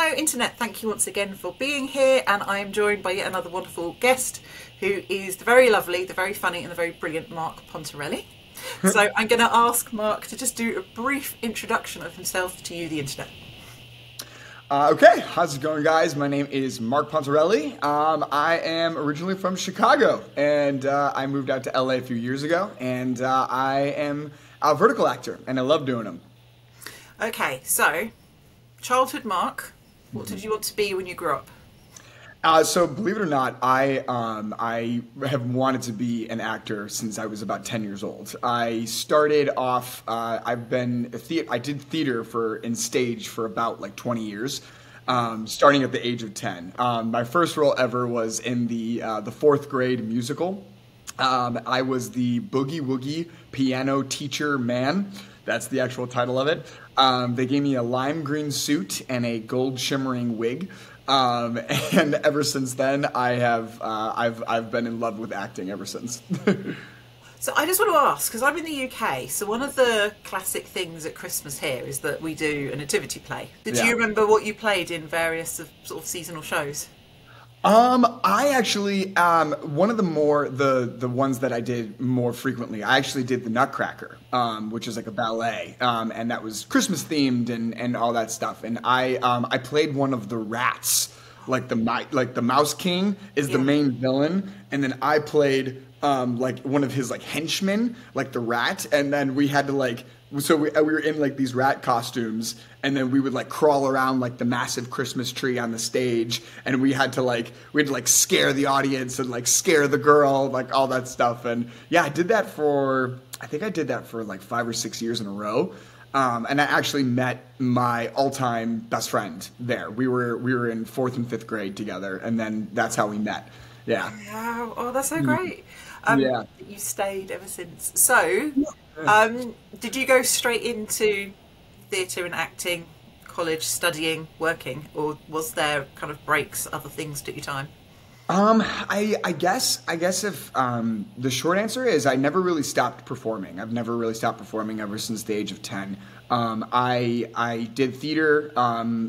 Hello Internet, thank you once again for being here, and I am joined by yet another wonderful guest who is the very lovely, the very funny and the very brilliant Mark Pontarelli. So I'm going to ask Mark to just do a brief introduction of himself to you, the Internet. Okay, how's it going, guys? My name is Mark Pontarelli. I am originally from Chicago, and I moved out to LA a few years ago, and I am a vertical actor, and I love doing them. Okay, so childhood Mark, what did you want to be when you grew up? So believe it or not, I have wanted to be an actor since I was about 10 years old. I started off, I did theater in stage for about like 20 years, starting at the age of 10. My first role ever was in the fourth grade musical. I was the Boogie Woogie piano teacher man. That's the actual title of it. They gave me a lime green suit and a gold shimmering wig. And ever since then, I've been in love with acting ever since. So I just want to ask, because I'm in the UK, so one of the classic things at Christmas here is that we do a nativity play. Did you remember what you played in various sort of seasonal shows? I actually, one of the ones that I did more frequently, I actually did the Nutcracker, which is like a ballet, and that was Christmas themed and all that stuff. And I played one of the rats, like the Mouse King is the main villain, and then I played like one of his like henchmen, like the rat, and then we had to we were in like these rat costumes, and then we would like crawl around like the massive Christmas tree on the stage, and we had to scare the audience and like scare the girl, like all that stuff. And yeah, I did that for like 5 or 6 years in a row. And I actually met my all-time best friend there. We were in 4th and 5th grade together, and then that's how we met. Yeah. Wow. Oh, that's so great. Yeah. You stayed ever since. So, did you go straight into theatre and acting, college, studying, working, or was there kind of breaks, other things took your time? I guess if the short answer is I never really stopped performing. I've never really stopped performing ever since the age of 10. I did theater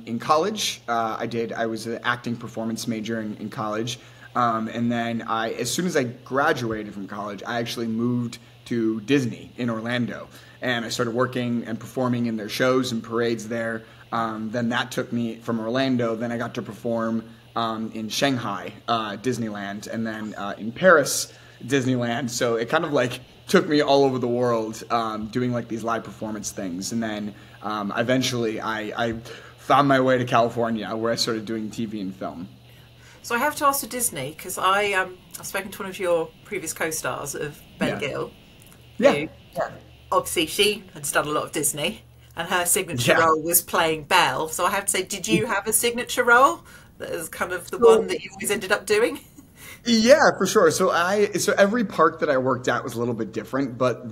in college. I was an acting performance major in college. And then as soon as I graduated from college, I actually moved to Disney in Orlando, and I started working and performing in their shows and parades there. Then that took me from Orlando. Then I got to perform in Shanghai, Disneyland, and then in Paris, Disneyland. So it kind of like took me all over the world doing like these live performance things. And then eventually I found my way to California, where I started doing TV and film. So I have to ask for Disney, because I've spoken to one of your previous co-stars of Ben Gill. Yeah. Obviously, she had done a lot of Disney, and her signature role was playing Belle. So I have to say, did you have a signature role that is kind of the one that you always ended up doing? Yeah, for sure. So every park that I worked at was a little bit different, but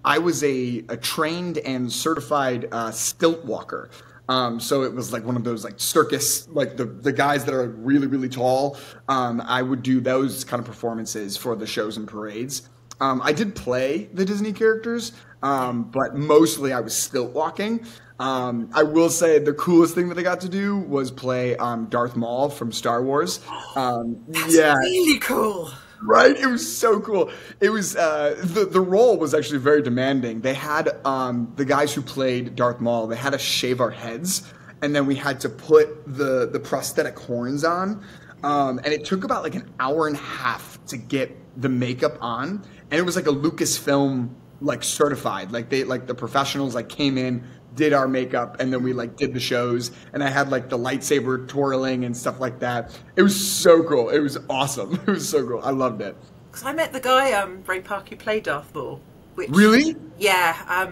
I was a trained and certified stilt walker. So it was like one of those like circus, like the guys that are really, really tall. I would do those kind of performances for the shows and parades. I did play the Disney characters, but mostly I was stilt walking. I will say the coolest thing that I got to do was play Darth Maul from Star Wars. That's really cool. Right? It was so cool. It was the role was actually very demanding. They had the guys who played Darth Maul, they had to shave our heads, and then we had to put the prosthetic horns on. And it took about like an hour and a half to get the makeup on. And it was like a Lucasfilm like certified. Like the professionals like came in, did our makeup, and then we like did the shows, and I had like the lightsaber twirling and stuff like that. It was so cool. It was awesome. It was so cool. I loved it. Because I met the guy, Ray Park, who played Darth Maul. Really? Yeah.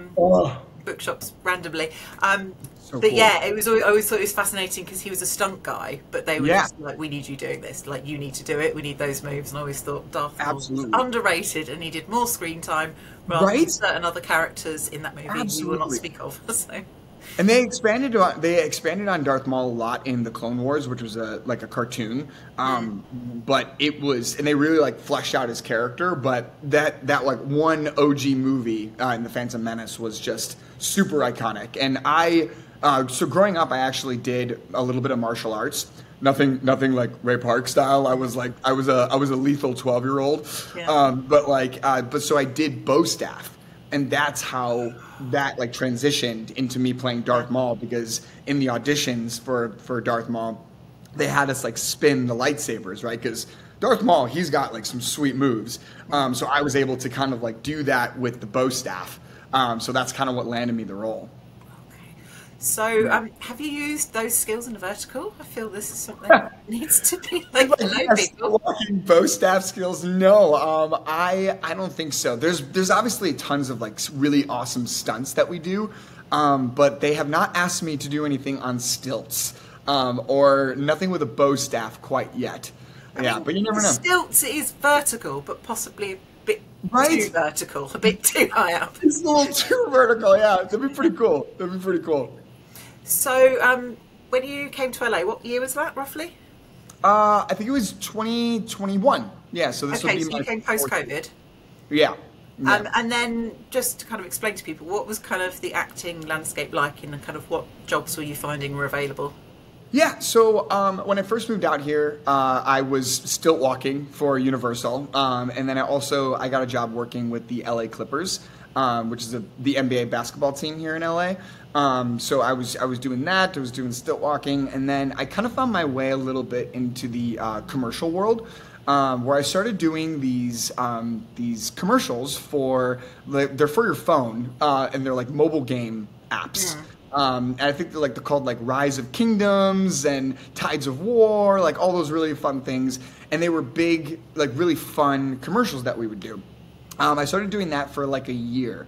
Bookshops randomly. So but cool. yeah, I always thought it was fascinating because he was a stunt guy, but they were just like, we need you doing this, like you need to do it, we need those moves. And I always thought Darth Maul was underrated and needed more screen time rather than certain other characters in that movie we will not speak of. So. And they expanded on Darth Maul a lot in the Clone Wars, which was like a cartoon. But it was, and they really like fleshed out his character. But that like one OG movie in the Phantom Menace was just super iconic. And I So growing up, I actually did a little bit of martial arts. Nothing like Ray Park style. I was a lethal 12-year-old. Yeah. But so I did bow staff, and that's how that like transitioned into me playing Darth Maul, because in the auditions for Darth Maul, they had us like spin the lightsabers, right? Because Darth Maul, he's got like some sweet moves. So I was able to kind of like do that with the bow staff. So that's kind of what landed me the role. So, have you used those skills in a vertical? I feel this is something that needs to be like people. Walking bow staff skills? No, I don't think so. There's obviously tons of like really awesome stunts that we do, but they have not asked me to do anything on stilts or nothing with a bow staff quite yet. Yeah, but you never know. Stilts is vertical, but possibly a bit too vertical, a bit too high up. It's a little too vertical. Yeah, that'd be pretty cool. So, when you came to LA, what year was that, roughly? I think it was 2021. Yeah, so this would be so you came post-COVID? Yeah. And then just to kind of explain to people, what was kind of the acting landscape like, and kind of what jobs were you finding were available? Yeah, so when I first moved out here, I was stilt walking for Universal, and then I got a job working with the LA Clippers, which is the NBA basketball team here in LA. So I was doing that. I was doing stilt walking, and then I kind of found my way a little bit into the commercial world, where I started doing these commercials they're for your phone, and they're like mobile game apps. And I think they're called like Rise of Kingdoms and Tides of War, like all those really fun things. And they were big, like really fun commercials that we would do. I started doing that for like a year,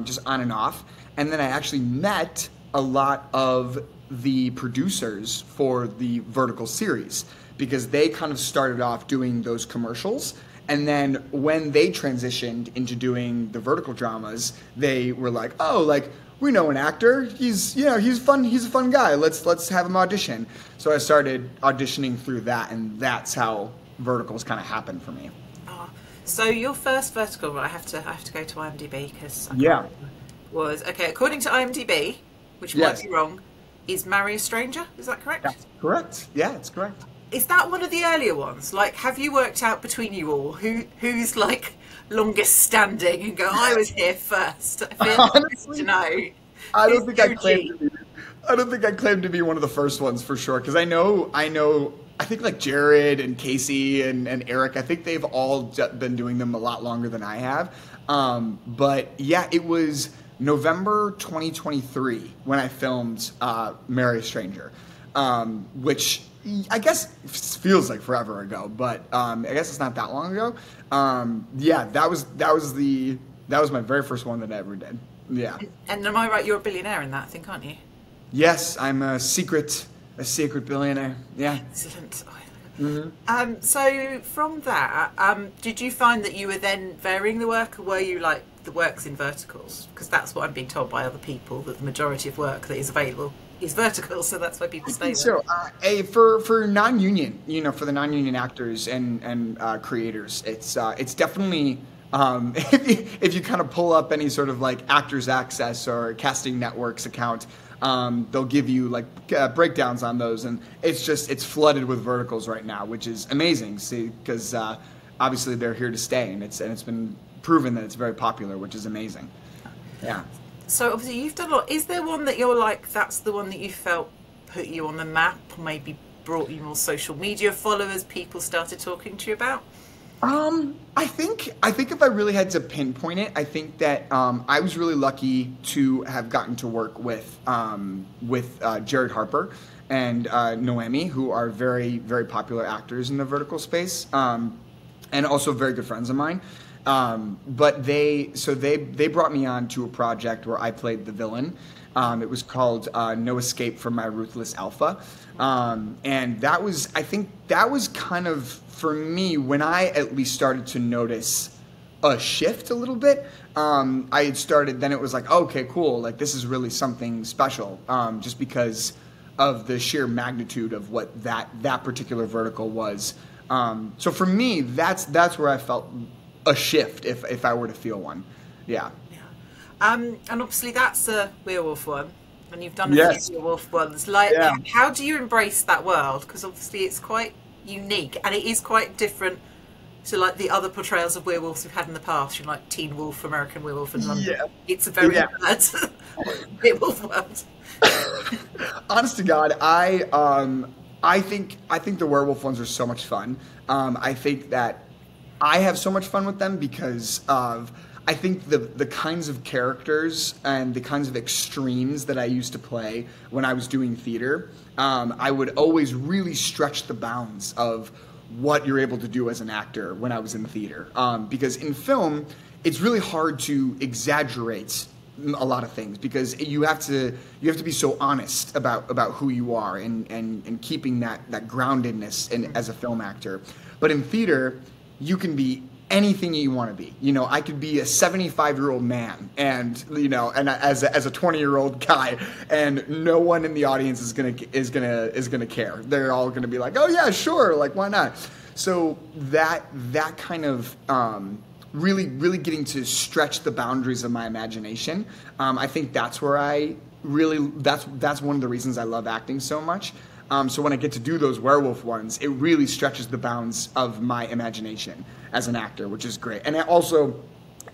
just on and off. And then I actually met a lot of the producers for the Vertical series, because they kind of started off doing those commercials. And then when they transitioned into doing the Vertical dramas, they were like, oh, like, we know an actor. He's fun. He's a fun guy. Let's have him audition. So I started auditioning through that, and that's how Verticals kind of happened for me. Oh, so your first Vertical, I have to go to IMDb because was according to IMDb, which might be wrong, is Marry a Stranger. Is that correct? That's correct. Yeah, it's correct. Is that one of the earlier ones? Like, have you worked out between you all who's like longest standing and go, I was here first? I feel honestly, to know. I don't think I claim to be one of the first ones for sure, because I think like Jared and Casey and Eric, I think they've all been doing them a lot longer than I have. But yeah, it was November 2023 when I filmed Marry a Stranger, which I guess feels like forever ago, but I guess it's not that long ago. Yeah, that was my very first one that I ever did. Yeah. And am I right? You're a billionaire in that, I think, aren't you? Yes, I'm a secret billionaire. Yeah. Excellent. Mm-hmm. So from that, did you find that you were then varying the work, or were you like the work's in verticals? Because that's what I'm being told by other people, that the majority of work that is available is vertical, so that's why people stay there. So, for non-union, for the non-union actors and creators, it's definitely if you kind of pull up any sort of like Actors Access or Casting Network's account, they'll give you like breakdowns on those, and it's flooded with verticals right now, which is amazing. See, because obviously they're here to stay, and it's been proven that it's very popular, which is amazing. Yeah. So obviously you've done a lot. Is there one that you're like, that's the one that you felt put you on the map, maybe brought you more social media followers, people started talking to you about? I think if I really had to pinpoint it, I think that I was really lucky to have gotten to work with Jared Harper and Noemi, who are very, very popular actors in the vertical space, and also very good friends of mine. But they brought me on to a project where I played the villain. It was called No Escape from My Ruthless Alpha. And I think that was kind of, for me, when I at least started to notice a shift a little bit. I had started, then it was like, okay, cool, like this is really something special, just because of the sheer magnitude of what that particular vertical was. So for me, that's where I felt a shift, if I were to feel one. Yeah. And obviously that's a werewolf one. And you've done a few werewolf ones. Like, how do you embrace that world? Because obviously it's quite unique, and it is quite different to like the other portrayals of werewolves we've had in the past. You know, like Teen Wolf, American Werewolf in London. Yeah. It's a very bad werewolf world. Honest to God, I think the werewolf ones are so much fun. I think that I have so much fun with them because of, I think the kinds of characters and the kinds of extremes that I used to play when I was doing theater, I would always really stretch the bounds of what you're able to do as an actor when I was in theater. Because in film, it's really hard to exaggerate a lot of things because you have to be so honest about who you are and keeping that groundedness as a film actor. But in theater, you can be anything you want to be. You know, I could be a 75-year-old man and, you know, and as a 20-year-old guy, and no one in the audience is gonna care. They're all gonna be like, oh yeah, sure, like why not? So that kind of really getting to stretch the boundaries of my imagination. I think that's where that's one of the reasons I love acting so much. So when I get to do those werewolf ones, it really stretches the bounds of my imagination as an actor, which is great. And also,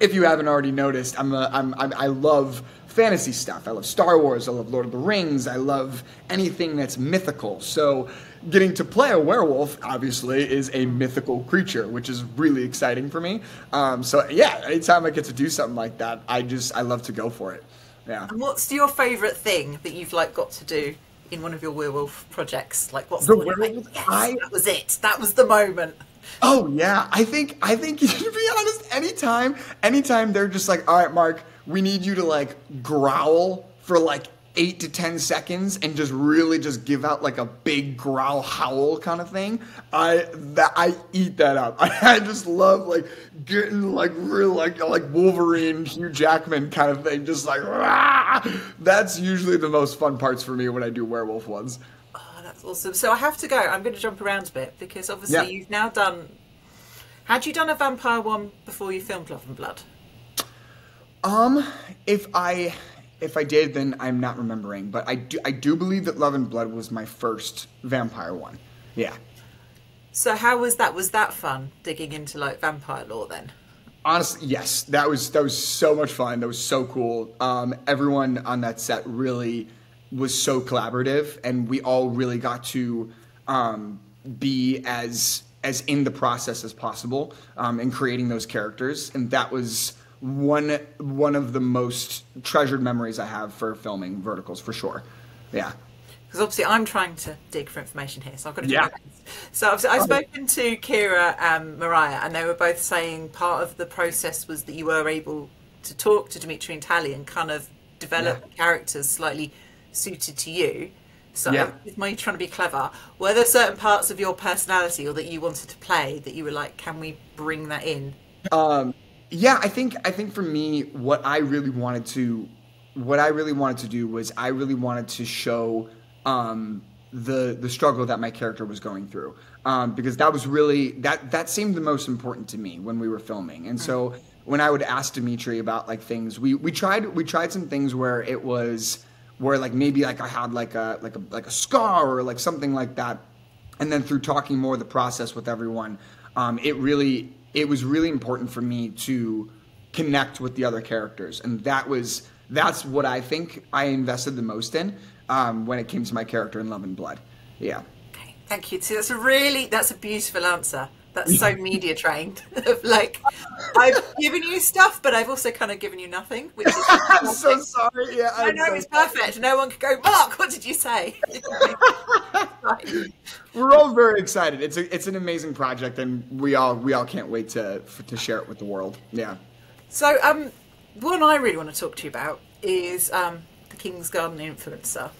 if you haven't already noticed, I love fantasy stuff. I love Star Wars. I love Lord of the Rings. I love anything that's mythical. So getting to play a werewolf, obviously, is a mythical creature, which is really exciting for me. So yeah, anytime I get to do something like that, I love to go for it. Yeah. And what's your favourite thing that you've like got to do in one of your werewolf projects? Like, what's the one like, yes, that was it. That was the moment. Oh yeah, I think to be honest, anytime they're just like, all right, Mark, we need you to like growl for like 8 to 10 seconds and just really just give out like a big growl howl kind of thing. I eat that up. I just love like getting like real like Wolverine, Hugh Jackman kind of thing, just like rah! That's usually the most fun parts for me when I do werewolf ones. Oh, that's awesome. So I have to go. I'm going to jump around a bit because obviously you've now done. Had you done a vampire one before you filmed Love and Blood? If I did, then I'm not remembering. But I do believe that Love and Blood was my first vampire one. Yeah. So how was that? Was that fun, digging into like vampire lore then? Honestly, yes. That was so much fun. That was so cool. Everyone on that set really was so collaborative, and we all really got to be as in the process as possible in creating those characters. And that was one of the most treasured memories I have for filming verticals, for sure. Yeah. Because obviously I'm trying to dig for information here, so I've got to do my best. So obviously I've spoken to Kira and Mariah, and they were both saying part of the process was that you were able to talk to Dimitri and Tally and kind of develop characters slightly suited to you. So with me trying to be clever, were there certain parts of your personality or that you wanted to play that you were like, can we bring that in? Yeah, I think for me, what I really wanted to do was I really wanted to show the struggle that my character was going through, because that was really that seemed the most important to me when we were filming. And so when I would ask Dimitri about like things, we tried some things where it was where like maybe like I had like a scar or like something like that, and then through talking more the process with everyone, it was really important for me to connect with the other characters. And that's what I think I invested the most in when it came to my character in Love and Blood. Yeah. Okay, thank you. See, that's a beautiful answer. That's so media trained. Like, I've given you stuff, but I've also kind of given you nothing. Which is I'm so sorry. Yeah, I know it's perfect. No one could go, Mark, what did you say? We're all very excited. It's an amazing project, and we all can't wait to share it with the world. Yeah. So, one I really want to talk to you about is the King's Garden Influencer.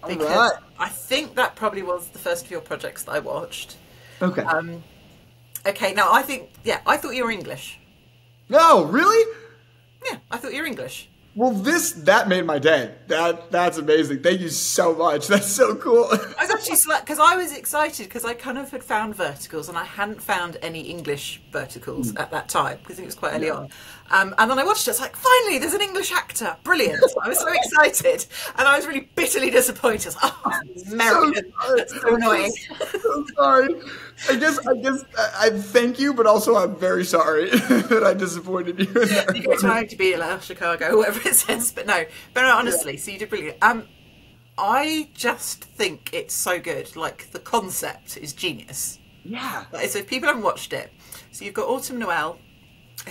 Because I think that probably was the first of your projects that I watched. Okay. Okay, now I thought you were English. No, really? Yeah, I thought you were English. Well, that made my day. That's amazing. Thank you so much. That's so cool. I was actually because I was excited because I kind of had found verticals and I hadn't found any English verticals at that time because it was quite early on. And then I watched it. It's like, finally, there's an English actor. Brilliant. I was so excited. And I was really bitterly disappointed. Oh, American. That's so annoying. So sorry. I guess I thank you, but also I'm very sorry that I disappointed you in that. You go to IMDb, Chicago, whatever it says. But no, honestly, so you did brilliant. I just think it's so good. Like, the concept is genius. Yeah. So if people haven't watched it, so you've got Autumn Noel,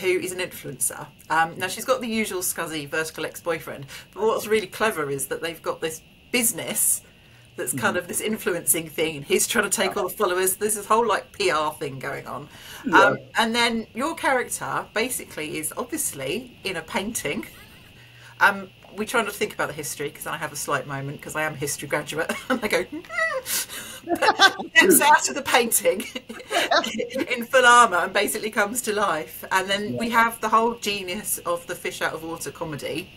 who is an influencer. Now, she's got the usual scuzzy vertical ex-boyfriend, but what's really clever is that they've got this business that's kind of this influencing thing, and he's trying to take all the followers. There's this whole, like, PR thing going on. Yeah. And then your character basically is obviously in a painting. We try not to think about the history, because I have a slight moment, because I am a history graduate, and I go, gets out of the painting in full armour and basically comes to life. And then we have the whole genius of the fish out of water comedy,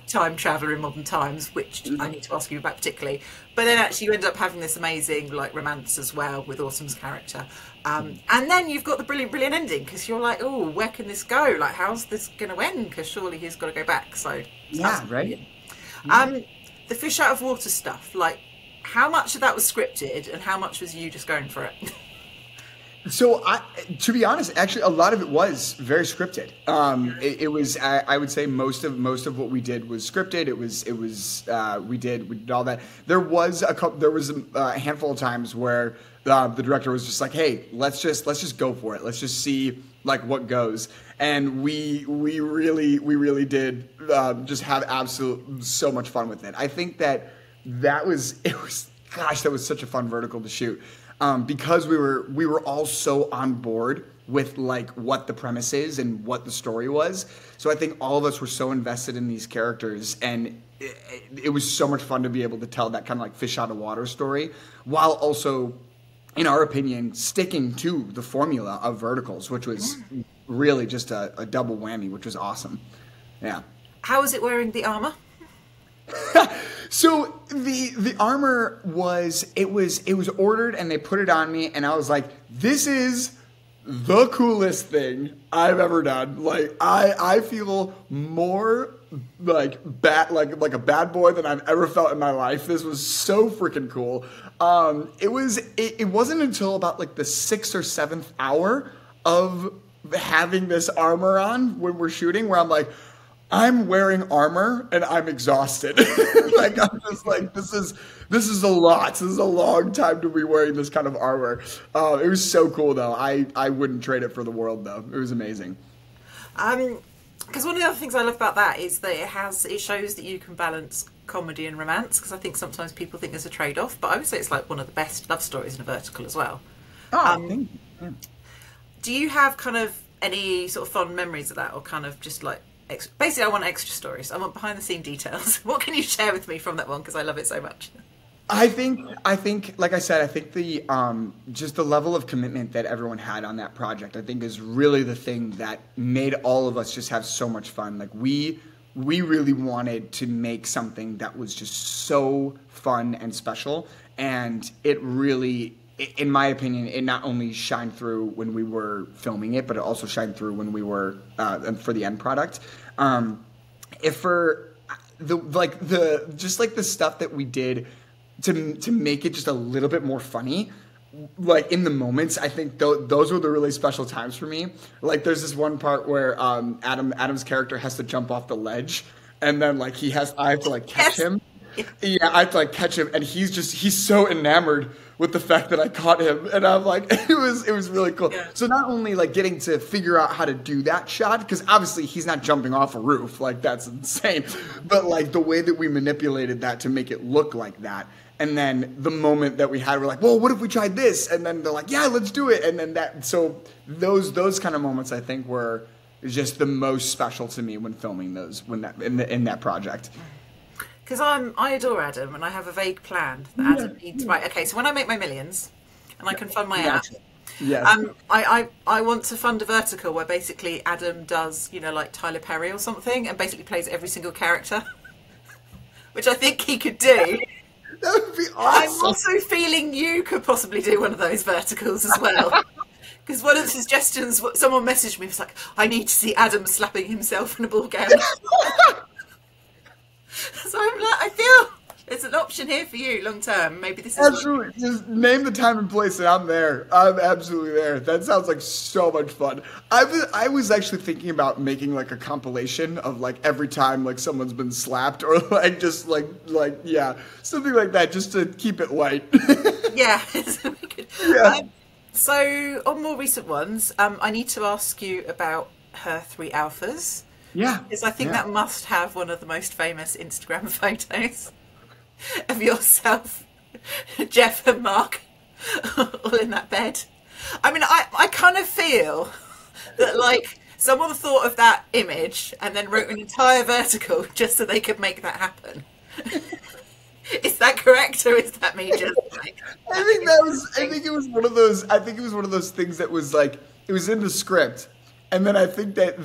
time traveller in modern times, which I need to ask you about particularly. But then actually you end up having this amazing like romance as well with Autumn's character. And then you've got the brilliant ending, because you're like, oh, where can this go? Like, how's this going to end? Because surely he's got to go back. So right. The fish out of water stuff, like, how much of that was scripted and how much was you just going for it? So, to be honest, actually, a lot of it was very scripted. It was, I would say, most of what we did was scripted. We did all that. There was a handful of times where the director was just like, "Hey, let's just go for it. Let's just see like what goes." And we really did just have so much fun with it. I think that was such a fun vertical to shoot. Because we were all so on board with like what the premise is and what the story was. So I think all of us were so invested in these characters, and it was so much fun to be able to tell that kind of like fish out of water story, while also, in our opinion, sticking to the formula of verticals, which was really just a double whammy, which was awesome. Yeah. How was it wearing the armor? So the armor was ordered, and they put it on me, and I was like, this is the coolest thing I've ever done. Like I feel more like a bad boy than I've ever felt in my life. This was so freaking cool. It wasn't until about like the 6th or 7th hour of having this armor on when we're shooting where I'm like, I'm wearing armor and I'm exhausted. Like, I'm just like, this is a lot. This is a long time to be wearing this kind of armor. It was so cool though. I wouldn't trade it for the world though. It was amazing. Because one of the other things I love about that is that it shows that you can balance comedy and romance, because I think sometimes people think there's a trade-off, but I would say it's like one of the best love stories in a vertical as well. Oh, thank you. Yeah. Do you have kind of any sort of fond memories of that, or kind of just like, basically I want extra stories, I want behind the scene details. What can you share with me from that one, because I love it so much? I think like I said, I think the just the level of commitment that everyone had on that project, I think, is really the thing that made all of us just have so much fun. Like we really wanted to make something that was just so fun and special, and it really, in my opinion, it not only shined through when we were filming it, but it also shined through when we were for the end product. The stuff that we did to make it just a little bit more funny, like in the moments, I think those were the really special times for me. Like there's this one part where Adam's character has to jump off the ledge, and then like I have to like catch him. Yeah, I have to like catch him, and he's so enamored with the fact that I caught him, and I'm like, it was really cool. Yeah. So not only like getting to figure out how to do that shot, because obviously he's not jumping off a roof, like that's insane, but like the way that we manipulated that to make it look like that, and then the moment that we had, we're like, well, what if we tried this? And then they're like, yeah, let's do it. And then those kind of moments, I think, were just the most special to me when filming those, in that project. Because I adore Adam, and I have a vague plan that Adam needs. Right, okay, so when I make my millions and I can fund my app, I want to fund a vertical where basically Adam does, like Tyler Perry or something, and basically plays every single character, which I think he could do. That would be awesome. I'm also feeling you could possibly do one of those verticals as well. Because one of the suggestions, someone messaged me, was like, I need to see Adam slapping himself in a ball game. So I'm like, I feel there's an option here for you long term. Maybe this is absolutely. Just name the time and place, and I'm there. I'm absolutely there. That sounds like so much fun. I was actually thinking about making like a compilation of like every time like someone's been slapped, or like just like yeah, something like that, just to keep it light. Yeah. Yeah. So on more recent ones, I need to ask you about her 3 alphas. Yeah. Because I think that must have one of the most famous Instagram photos of yourself, Jeff and Mark, all in that bed. I mean, I kind of feel that like someone thought of that image and then wrote an entire vertical just so they could make that happen. Is that correct, or is that me just like... I think it was one of those things that was like, it was in the script. And then I think that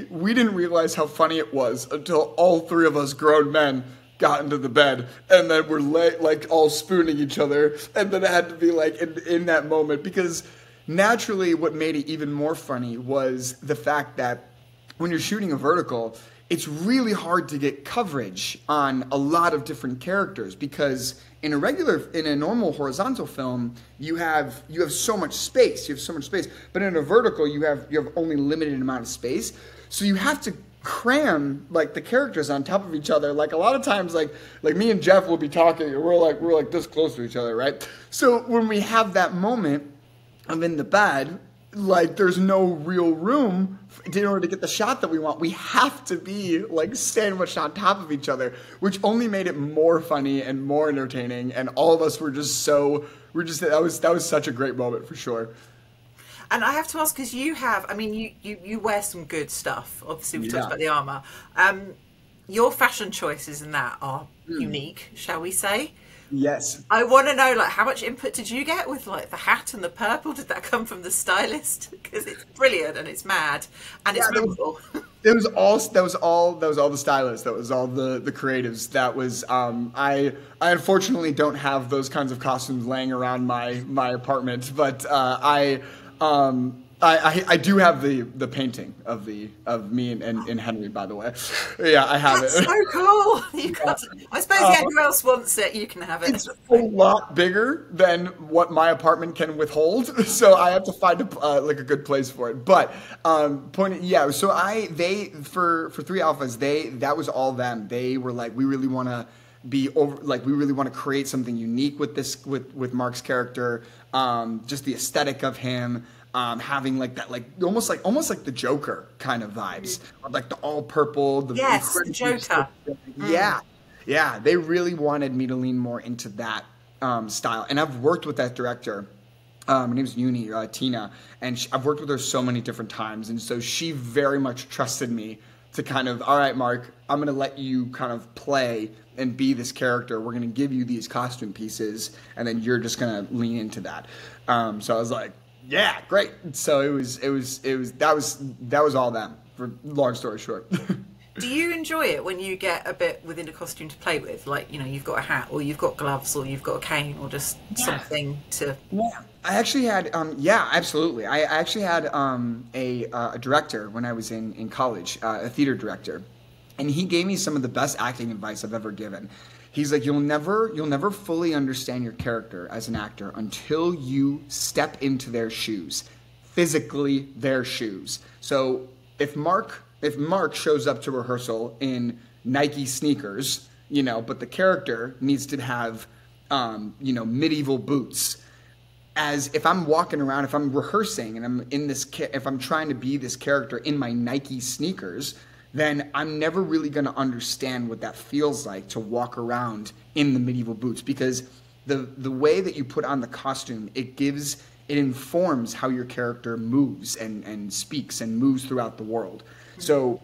we didn't realize how funny it was until all 3 of us grown men got into the bed, and then we're like all spooning each other. And then it had to be like in that moment, because naturally what made it even more funny was the fact that when you're shooting a vertical, it's really hard to get coverage on a lot of different characters, because in a normal horizontal film, you have so much space. But in a vertical, you have only limited amount of space. So you have to cram like the characters on top of each other. Like a lot of times, like me and Jeff will be talking, and we're like this close to each other, right? So when we have that moment of in the bed, like there's no real room in order to get the shot that we want. We have to be like sandwiched on top of each other, which only made it more funny and more entertaining. And all of us were just that was such a great moment for sure. And I have to ask, because you have, I mean, you wear some good stuff. Obviously, we talked about the armor. Your fashion choices in that are unique, shall we say? Yes. I want to know, like, how much input did you get with like the hat and the purple? Did that come from the stylist? Because it's brilliant and it's mad and it's memorable. That was all the stylists. That was all the creatives. That was I unfortunately don't have those kinds of costumes laying around my apartment, but I do have the painting of me and Henry, by the way. Yeah, I have That's it. so cool. I suppose who else wants it, you can have it. It's a lot bigger than what my apartment can withhold, so I have to find a good place for it. But so for 3 alphas, that was all them. They were like, we really want to be over, like we really want to create something unique with this with Mark's character, just the aesthetic of him. Having like that, like almost like the Joker kind of vibes, like the all purple. The Joker. Yeah. They really wanted me to lean more into that style, and I've worked with that director. Her name's Tina, and I've worked with her so many different times, and so she very much trusted me to kind of, all right, Mark, I'm going to let you kind of play and be this character. We're going to give you these costume pieces, and then you're just going to lean into that. So I was like, yeah, great. So that was all them, for long story short. Do you enjoy it when you get a bit within a costume to play with? Like, you know, you've got a hat, or you've got gloves, or you've got a cane, or just something to... Yeah. I actually had, absolutely. I actually had a director when I was in college, a theater director. And he gave me some of the best acting advice I've ever given. He's like, you'll never fully understand your character as an actor until you step into their shoes, physically their shoes. So if Mark shows up to rehearsal in Nike sneakers, but the character needs to have, medieval boots. As if I'm walking around, if I'm rehearsing and I'm if I'm trying to be this character in my Nike sneakers, then I'm never really going to understand what that feels like to walk around in the medieval boots, because the way that you put on the costume, it informs how your character moves and speaks and moves throughout the world. So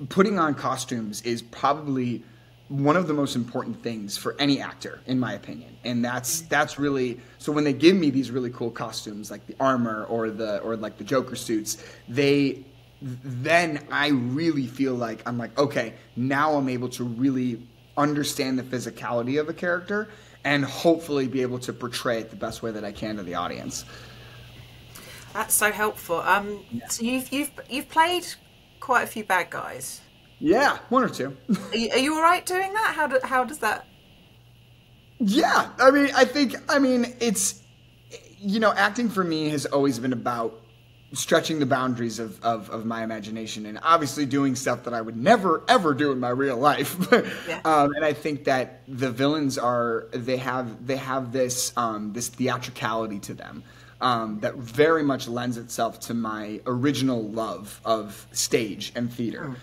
putting on costumes is probably one of the most important things for any actor, in my opinion. And that's really, so when they give me these really cool costumes like the armor or like the Joker suits, then I really feel like I'm like, okay, now I'm able to really understand the physicality of a character and hopefully be able to portray it the best way that I can to the audience. That's so helpful. So you've played quite a few bad guys. Yeah, one or two. Are you all right doing that? How does that? Yeah, I mean, it's, acting for me has always been about stretching the boundaries of my imagination and obviously doing stuff that I would never ever do in my real life. Yeah. And I think that the villains they have this this theatricality to them that very much lends itself to my original love of stage and theater.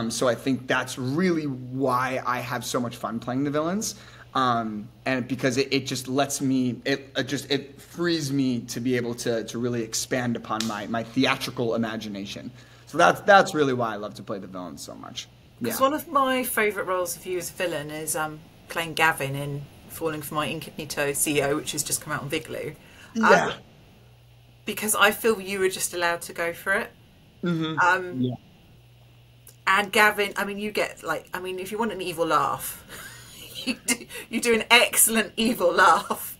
So I think that's really why I have so much fun playing the villains. And because it just lets me, it frees me to be able to really expand upon my theatrical imagination. So that's really why I love to play the villains so much. Because one of my favourite roles of you as a villain is playing Gavin in Falling for My Incognito CEO, which has just come out on Vigloo. Yeah. Because I feel you were just allowed to go for it. Yeah. And Gavin, I mean, you get if you want an evil laugh. You do an excellent evil laugh.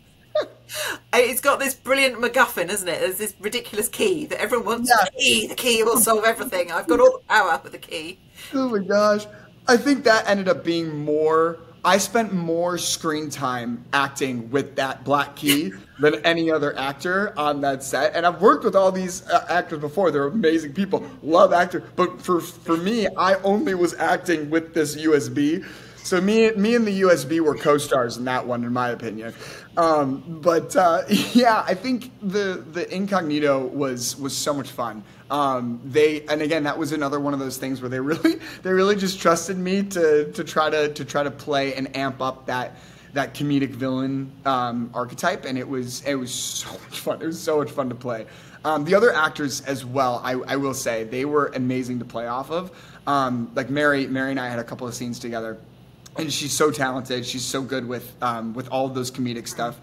It's got this brilliant MacGuffin, isn't it? There's this ridiculous key that everyone wants. Yeah. The key will solve everything. I've got all the power with the key. Oh my gosh. I think that ended up being more... I spent more screen time acting with that black key than any other actor on that set. And I've worked with all these actors before. They're amazing people. Love actors. But for me, I only was acting with this USB. So me and the USB were co-stars in that one, in my opinion. I think the Incognito was so much fun. And again, that was another one of those things where they really just trusted me to try to play and amp up that comedic villain archetype, and it was so much fun. It was so much fun to play. The other actors as well, I will say, they were amazing to play off of. Like Mary and I had a couple of scenes together. And she's so talented. She's so good with all of those comedic stuff.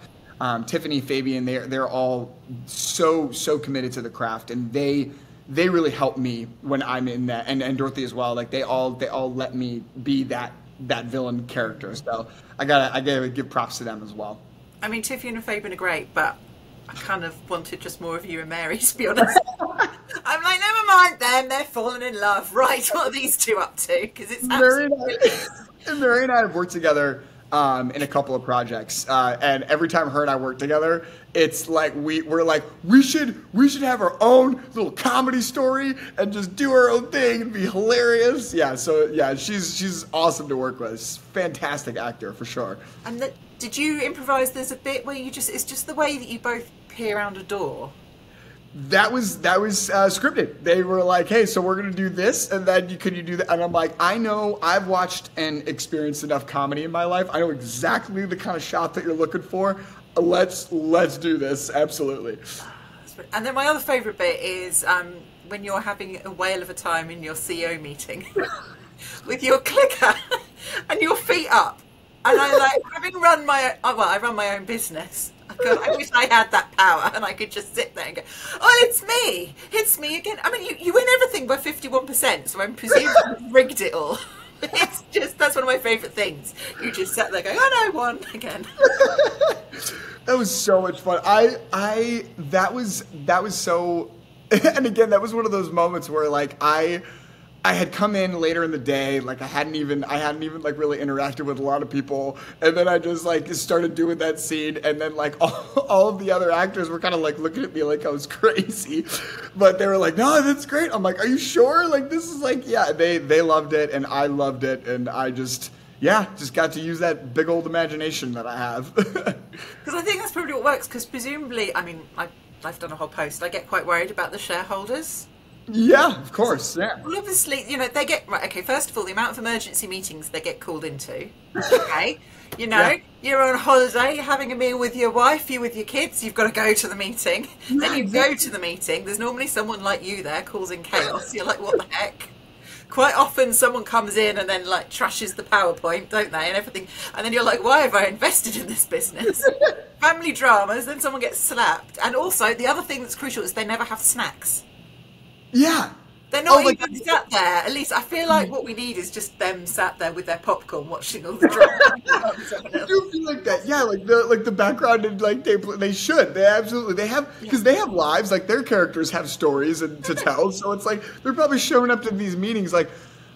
Tiffany, Fabian, they're all so committed to the craft, and they really help me when I'm in that. And Dorothy as well. Like they all let me be that villain character. So I gotta give props to them as well. I mean, Tiffany and Fabian are great, but I kind of wanted just more of you and Mary, to be honest. I'm like, never mind them. They're falling in love. Right? What are these two up to? Because it's absolutely. And Mary and I have worked together in a couple of projects, and every time her and I work together, it's like we're like we should have our own little comedy story and just do our own thing and be hilarious. Yeah, so yeah, she's awesome to work with. She's a fantastic actor for sure. And did you improvise? There's a bit where it's just the way that you both peer around a door. That was scripted. They were like, "Hey, so we're gonna do this, and then could you do that?" And I'm like, "I know. I've watched and experienced enough comedy in my life. I know exactly the kind of shot that you're looking for. Let's do this. Absolutely." And then my other favourite bit is when you're having a whale of a time in your CEO meeting with your clicker and your feet up. And I having run I run my own business. I wish I had that power and I could just sit there and go, "Oh, it's me again." I mean, you win everything by 51%, so I'm presuming you've rigged it all. It's just, that's one of my favourite things. You just sat there going, "Oh no, won again." That was so much fun. That was so, and again, that was one of those moments where like I had come in later in the day, like I hadn't even like really interacted with a lot of people, and then I just like started doing that scene, and then like all of the other actors were kind of like looking at me like I was crazy, but they were like, "No, that's great." I'm like, "Are you sure? Like this is like, yeah." They loved it, and I loved it, and I just got to use that big old imagination that I have. Because I think that's probably what works. Because presumably, I mean, I've done a whole post. I get quite worried about the shareholders. Yeah, of course, yeah. Well, obviously, they get... Right, okay, first of all, the amount of emergency meetings they get called into, okay? Yeah. You're on holiday, you're having a meal with your wife, you're with your kids, you've got to go to the meeting. Then you go to the meeting, there's normally someone like you there causing chaos. You're like, what the heck? Quite often someone comes in and then like trashes the PowerPoint, don't they, and everything. And then you're like, why have I invested in this business? Family dramas, then someone gets slapped. And also, the other thing that's crucial is they never have snacks. Yeah, They're not even sat there. At least I feel like what we need is just them sat there with their popcorn watching all the drama. I do feel like that. Yeah, like the background and like they should. They absolutely have because they have lives. Like their characters have stories and to tell. So it's like they're probably showing up to these meetings like,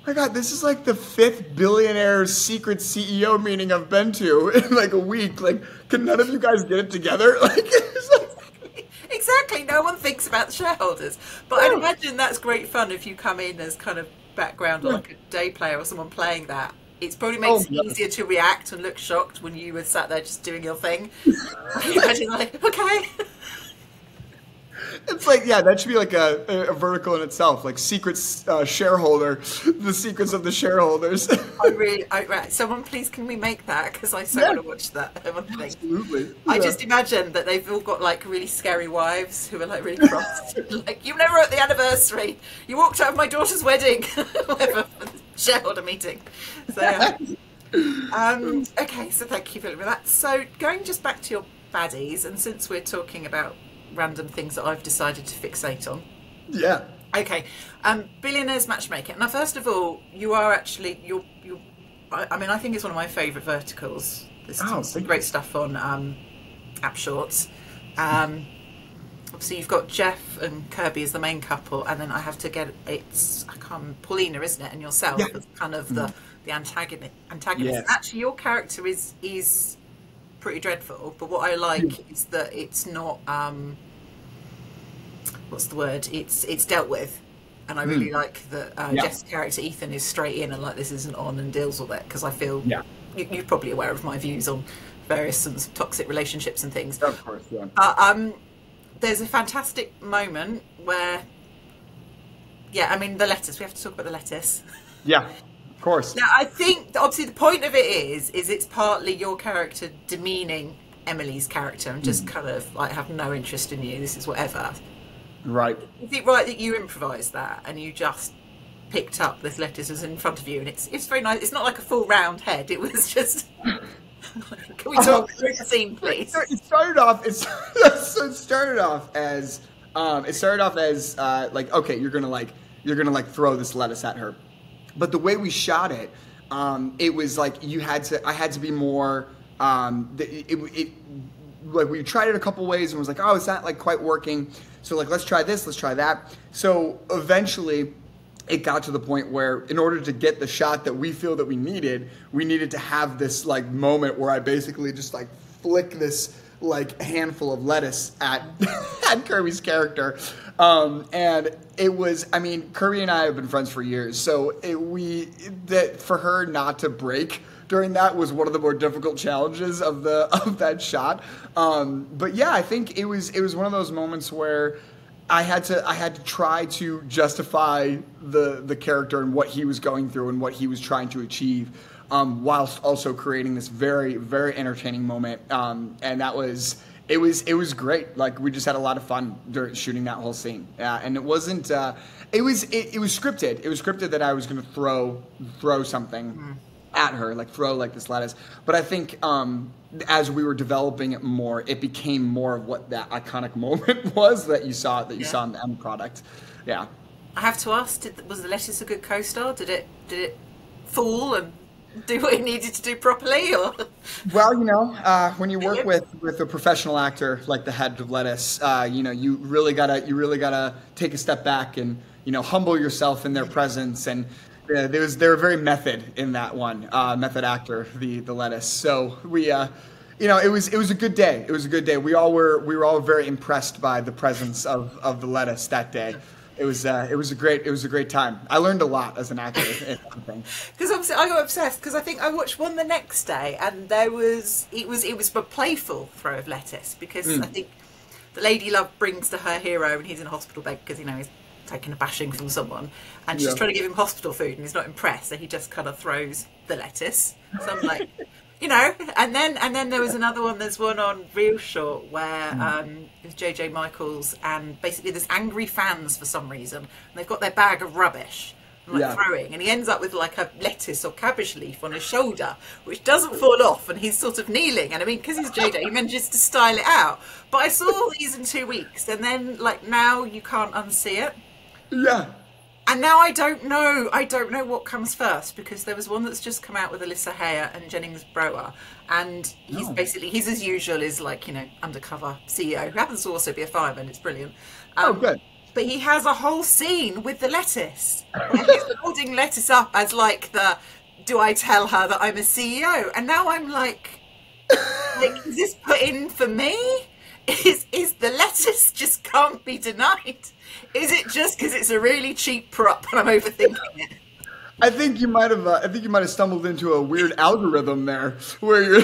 my God, this is like the 5th billionaire secret CEO meeting I've been to in like a week. Like, can none of you guys get it together? Like, it's like exactly. No one thinks about the shareholders. But I'd imagine that's great fun if you come in as kind of background or like a day player or someone playing that. It probably makes it easier to react and look shocked when you were sat there just doing your thing. I imagine like, okay. It's like, yeah, that should be like a vertical in itself, like secrets shareholder, the secrets of the shareholders. Right. Someone please can we make that? Because I so want to watch that. Absolutely. I just imagine that they've all got like really scary wives who are like really cross. Like, you were never at the anniversary. You walked out of my daughter's wedding. Whatever, shareholder meeting. So, okay, so thank you for that. So going just back to your baddies, and since we're talking about random things that I've decided to fixate on. Yeah. Okay. Billionaires Matchmaker. Now, first of all, you are actually I mean, I think it's one of my favourite verticals. There's some great stuff on App Shorts. Obviously, you've got Jeff and Kirby as the main couple, and then I have to get Paulina, isn't it, and yourself as kind of the antagonist. Yes. Actually, your character is pretty dreadful, but what I like is that it's not what's the word, it's dealt with, and I really like that Jeff's character Ethan is straight in and like this isn't on and deals with it, because I feel you're probably aware of my views on various and toxic relationships and things, of course. There's a fantastic moment where I mean the lettuce, we have to talk about the lettuce. Of course. Now, I think obviously the point of it is it's partly your character demeaning Emily's character and just kind of like have no interest in you. This is whatever. Right. Is it right that you improvised that and you just picked up this lettuce was in front of you and it's very nice? It's not like a full round head. It was just. Can we talk through the scene, please? It started off as like, okay, you're gonna like throw this lettuce at her. But the way we shot it, it was like I had to be more. Like we tried it a couple ways and was like, oh, it's not like quite working. So like, let's try this, let's try that. So eventually, it got to the point where, in order to get the shot that we feel that we needed to have this like moment where I basically just like flick this like handful of lettuce at at Kirby's character. And it was, I mean, Kirby and I have been friends for years, so for her not to break during that was one of the more difficult challenges of that shot. But yeah, I think it was one of those moments where I had to try to justify the character and what he was going through and what he was trying to achieve, whilst also creating this very, very entertaining moment. And that was. It was great. Like, we just had a lot of fun during shooting that whole scene. And it wasn't. It was scripted. It was scripted that I was going to throw something at her, like throw like this lettuce. But I think as we were developing it more, it became more of what that iconic moment was that you saw in the end product. Yeah. I have to ask: was the lettuce a good co-star? Did it fall and do what it needed to do properly, or? Well, when you work with a professional actor like the head of lettuce, you really gotta take a step back and humble yourself in their presence. And they were very method in that one, method actor, the lettuce. So we, it was a good day. It was a good day. We were all very impressed by the presence of the lettuce that day. It was a great time. I learned a lot as an actor. Because obviously I got obsessed because I think I watched one the next day and it was a playful throw of lettuce because I think the lady love brings to her hero and he's in a hospital bed because he's taking a bashing from someone and she's trying to give him hospital food and he's not impressed, so he just kind of throws the lettuce. So I'm like. And then there was another one. There's one on Real Short where it was JJ Michaels, and basically there's angry fans for some reason, and they've got their bag of rubbish and throwing, and he ends up with like a lettuce or cabbage leaf on his shoulder, which doesn't fall off, and he's sort of kneeling. And I mean, because he's JJ, he manages to style it out. But I saw these in 2 weeks, and then like now you can't unsee it. Yeah. And now I don't know what comes first, because there was one that's just come out with Alyssa Hare and Jennings Brower, and he's as usual is like, you know, undercover CEO who happens to also be a fireman. It's brilliant. Good. But he has a whole scene with the lettuce. He's holding lettuce up as like do I tell her that I'm a CEO? And now I'm like, is this put in for me? Is the lettuce just can't be denied? Is it just because it's a really cheap prop and I'm overthinking it? I think you might have stumbled into a weird algorithm there, where you're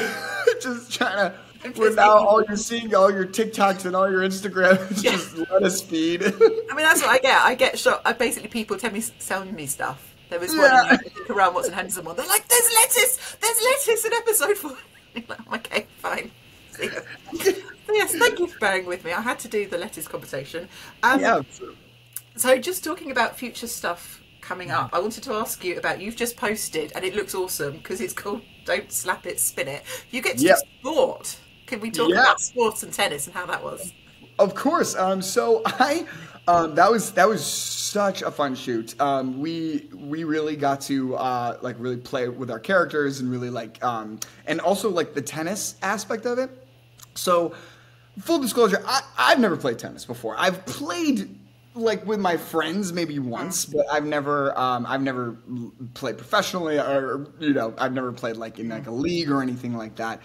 just trying to. Where now all you're seeing, all your TikToks and all your Instagram is just lettuce feed. I mean, that's what I get. I get shocked. Basically, people selling me stuff. There was one around Watson Henderson one. They're like, "There's lettuce in episode 4." I'm like, okay, fine. See ya. So yes, thank you for bearing with me. I had to do the lettuce conversation. So just talking about future stuff coming up, I wanted to ask you about, you've just posted, and it looks awesome because it's called Don't Slap It, Spin It. You get to do sport. Can we talk about sports and tennis and how that was? Of course. So that was such a fun shoot. We really got to like really play with our characters and really like and also like the tennis aspect of it. So full disclosure, I've never played tennis before. I've played like with my friends maybe once, but I've never played professionally, or I've never played like in like a league or anything like that.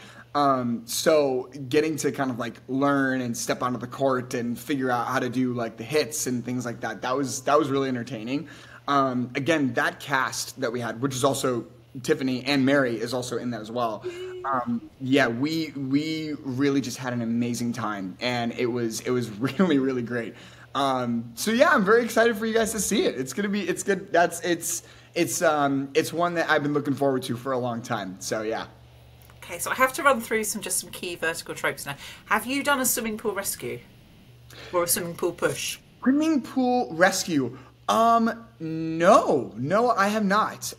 So getting to kind of like learn and step onto the court and figure out how to do like the hits and things like that, that was really entertaining. Again, that cast that we had, which is also Tiffany and Mary is also in that as well. We really just had an amazing time, and it was really, really great. So yeah, I'm very excited for you guys to see it. It's good. It's one that I've been looking forward to for a long time. So yeah. Okay, so I have to run through some key vertical tropes now. Have you done a swimming pool rescue or a swimming pool push? Swimming pool rescue. No, I have not.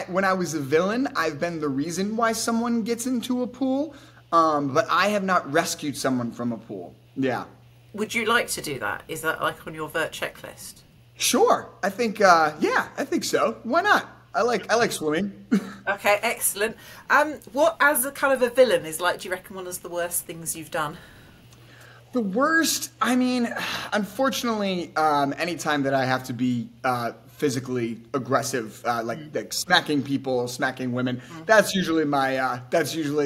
When I was a villain, I've been the reason why someone gets into a pool. But I have not rescued someone from a pool. Yeah. Would you like to do that? Is that like on your vert checklist? Sure. I think, I think so. Why not? I like swimming. Okay, excellent. What, as a kind of a villain, is like, do you reckon one of the worst things you've done? The worst, I mean, unfortunately, anytime that I have to be physically aggressive, like smacking people, smacking women, that's usually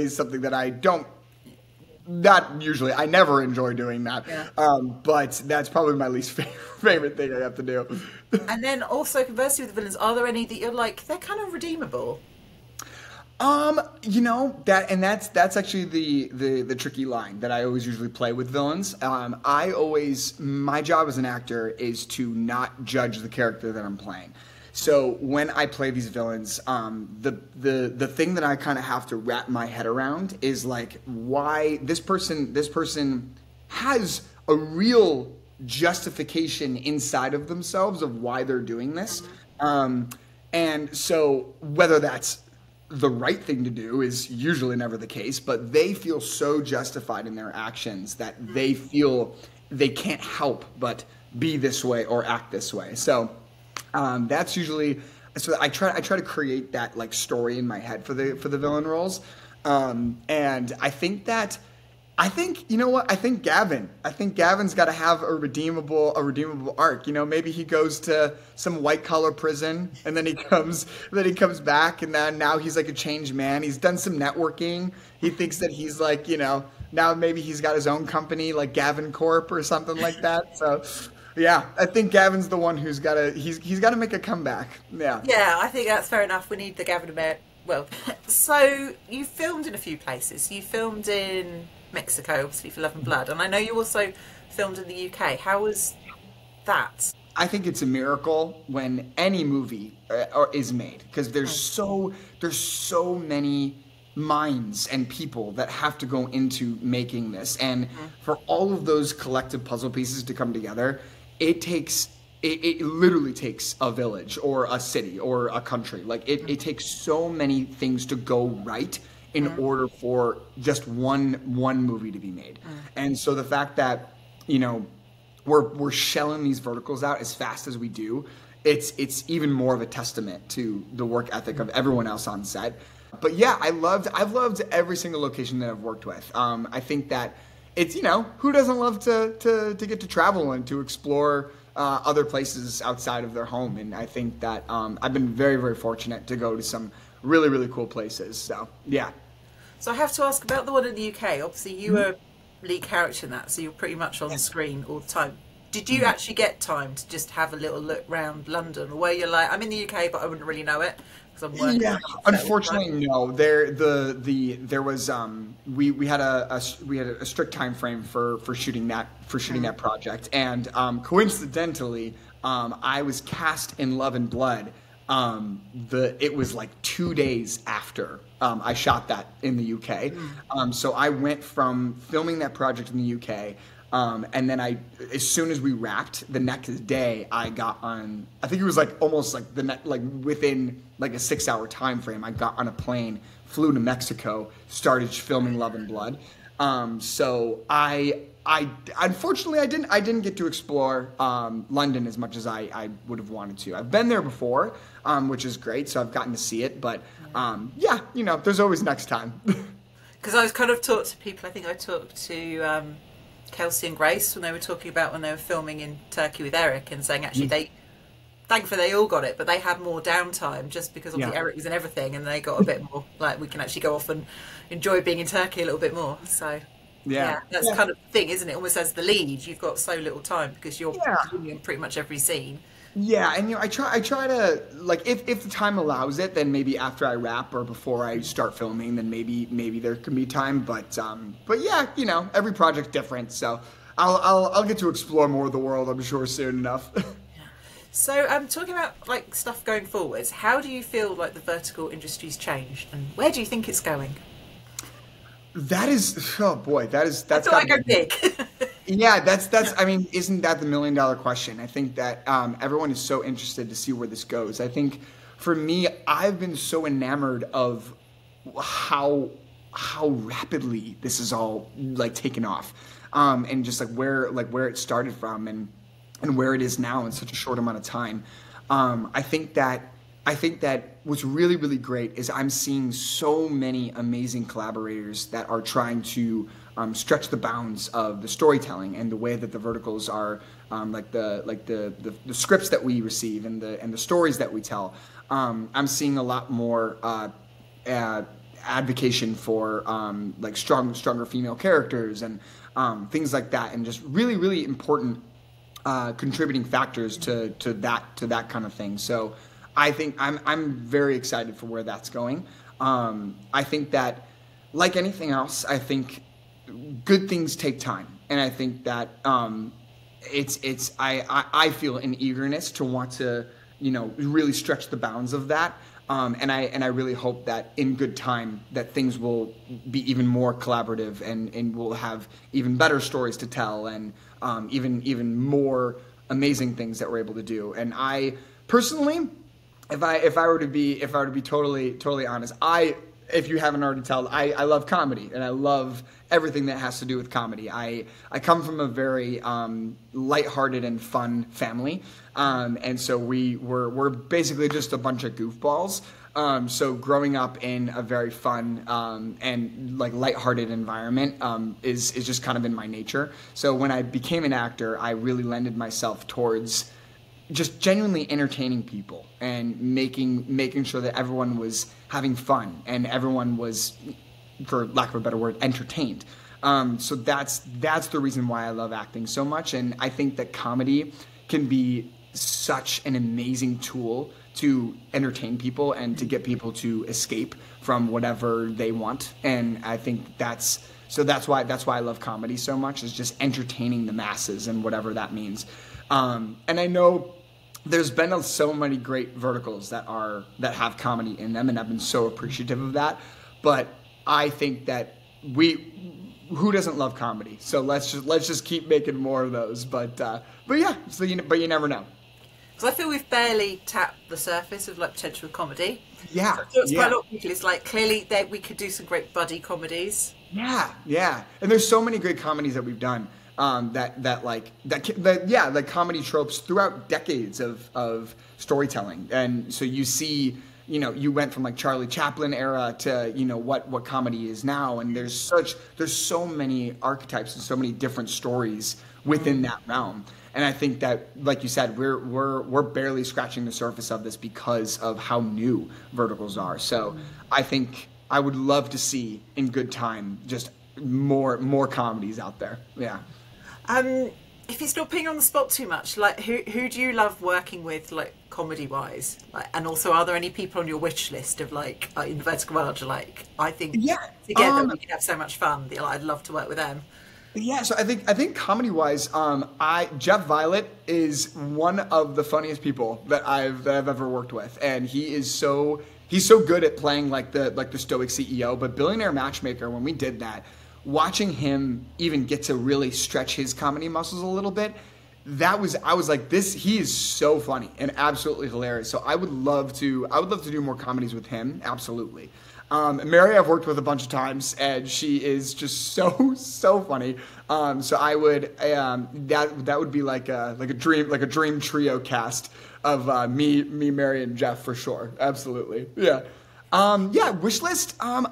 something that I never enjoy doing that. Yeah. But that's probably my least favorite thing I have to do. And then also, conversely with the villains, are there any that you're like, they're kind of redeemable? That's actually the tricky line that I always usually play with villains. My job as an actor is to not judge the character that I'm playing. So when I play these villains, the thing that I kind of have to wrap my head around is like why this person has a real justification inside of themselves of why they're doing this. And so whether that's the right thing to do is usually never the case, but they feel so justified in their actions that they feel they can't help but be this way or act this way. So that's usually, so I try to create that like story in my head for the villain roles. And I think you know what? I think Gavin's got to have a redeemable arc. You know, maybe he goes to some white collar prison and then he comes back and then now he's like a changed man. He's done some networking. He thinks that he's like, now maybe he's got his own company like Gavin Corp or something like that. So yeah, I think Gavin's the one who's got to make a comeback. Yeah. Yeah, I think that's fair enough. We need the Gavin America. Well, so you filmed in a few places. You filmed in Mexico, obviously, for Love and Blood, and I know you also filmed in the UK. How was that? I think it's a miracle when any movie is made, because there's so many minds and people that have to go into making this, and for all of those collective puzzle pieces to come together, it literally takes a village or a city or a country. Like it takes so many things to go right in order for just one movie to be made. And so the fact that, we're shelling these verticals out as fast as we do it's even more of a testament to the work ethic of everyone else on set. But yeah, I've loved every single location that I've worked with. I think that it's, who doesn't love to get to travel and to explore other places outside of their home? And I think that I've been very, very fortunate to go to some really, really cool places. So yeah. So I have to ask about the one in the UK. Obviously, you were lead character in that, so you're pretty much on the screen all the time. Did you actually get time to just have a little look around London, or where you're like, I'm in the UK, but I wouldn't really know it because I'm working? Yeah, unfortunately, no. There was we had a strict time frame for shooting that project, and coincidentally, I was cast in Love and Blood. It was like 2 days after I shot that in the UK. So I went from filming that project in the UK. And then as soon as we wrapped, the next day I got on, I think it was like almost like within like a 6-hour time frame, I got on a plane, flew to Mexico, started filming Love and Blood. So I unfortunately I didn't get to explore London as much as I would have wanted to. I've been there before, which is great, so I've gotten to see it. But there's always next time. Because I was kind of talked to people. I think I talked to Kelsey and Grace when they were talking about when they were filming in Turkey with Eric, and saying actually thankfully they all got it, but they had more downtime just because obviously Eric was in everything, and they got a bit more like, we can actually go off and enjoy being in Turkey a little bit more. So that's kind of the thing, isn't it? Almost as the lead, you've got so little time because you're in pretty much every scene. Yeah, and I try to, like, if the time allows it, then maybe after I wrap or before I start filming, then maybe there can be time. But yeah, every project's different, so I'll get to explore more of the world, I'm sure, soon enough. So talking about like stuff going forwards, how do you feel like the vertical industry's changed, and where do you think it's going? That's I thought I'd go big. Yeah, that's. I mean, isn't that the $1 million question? I think that everyone is so interested to see where this goes. I think for me, I've been so enamored of how rapidly this is all like taken off, and just like where it started from and where it is now in such a short amount of time. I think that what's really, really great is I'm seeing so many amazing collaborators that are trying to stretch the bounds of the storytelling and the way that the verticals are, like the scripts that we receive and the stories that we tell. I'm seeing a lot more advocation for like stronger female characters and things like that, and just really, really important contributing factors to that kind of thing. So I think I'm very excited for where that's going. I think that, like anything else, I think good things take time, and I think that I feel an eagerness to want to really stretch the bounds of that, and I really hope that in good time that things will be even more collaborative and we'll have even better stories to tell and even more amazing things that we're able to do. And I personally, if I were to be totally honest, if you haven't already told, I love comedy, and I love everything that has to do with comedy. I come from a very lighthearted and fun family, and so we're basically just a bunch of goofballs. So growing up in a very fun and like lighthearted environment is just kind of in my nature. So when I became an actor, I really lended myself towards just genuinely entertaining people and making sure that everyone was having fun and everyone was, for lack of a better word, entertained. So that's the reason why I love acting so much. And I think that comedy can be such an amazing tool to entertain people and to get people to escape from whatever they want. And I think that's why I love comedy so much, is just entertaining the masses and whatever that means. And I know there's been so many great verticals that have comedy in them, and I've been so appreciative of that. But I think that who doesn't love comedy? So let's just keep making more of those. But yeah, but you never know. Because I feel we've barely tapped the surface of like potential comedy. Yeah, so it's quite a lot of people. It's like clearly that we could do some great buddy comedies. Yeah, and there's so many great comedies that we've done. Like comedy tropes throughout decades of storytelling. And so you see, you went from like Charlie Chaplin era to, what comedy is now. And there's so many archetypes and so many different stories within that realm. And I think that, like you said, we're barely scratching the surface of this because of how new verticals are. So I think I would love to see in good time just more comedies out there. Yeah. If you're still putting on the spot too much, like who do you love working with, like comedy wise? Like, and also, are there any people on your wish list of like in the vertical world? You're like, I think together we could have so much fun. I'd love to work with them. Yeah, so I think comedy wise, Jeff Violet is one of the funniest people that I've ever worked with, and he's so good at playing like the stoic CEO. But Billionaire Matchmaker, when we did that, watching him even get to really stretch his comedy muscles a little bit, I was like, he is so funny and absolutely hilarious. So I would love to do more comedies with him, absolutely. Mary I've worked with a bunch of times, and she is just so funny. So I would that would be like a dream trio cast of me, Mary, and Jeff for sure. Absolutely, yeah. Wish list. I'm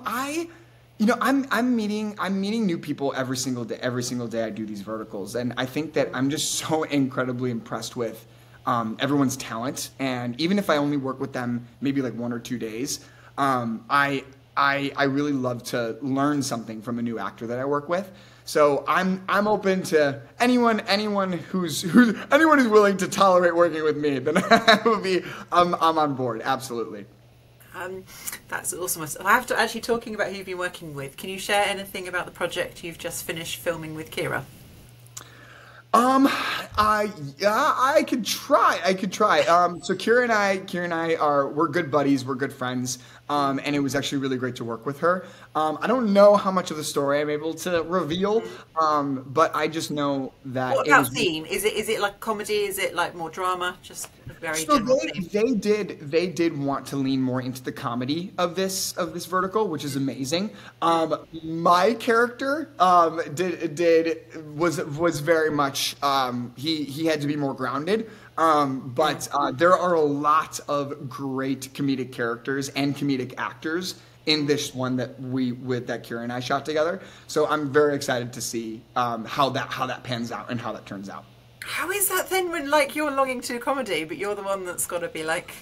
meeting new people every single day. Every single day I do these verticals, and I think that I'm just so incredibly impressed with everyone's talent. And even if I only work with them maybe like 1 or 2 days. I really love to learn something from a new actor that I work with. So I'm open to anyone who's willing to tolerate working with me. Then I'm on board. Absolutely. That's awesome. I have to actually, talking about who you've been working with, can you share anything about the project you've just finished filming with Kira? I could try. So Kira and I we're good buddies. We're good friends. And it was actually really great to work with her. I don't know how much of the story I'm able to reveal. But I just know that. What about theme? Is it like comedy? Is it like more drama? Just very general theme. They did want to lean more into the comedy of this vertical, which is amazing. My character was very much he had to be more grounded. But there are a lot of great comedic characters and comedic actors in this one that Kira and I shot together. So I'm very excited to see how that pans out and how that turns out. How is that then when like you're longing to comedy, but you're the one that's got to be like,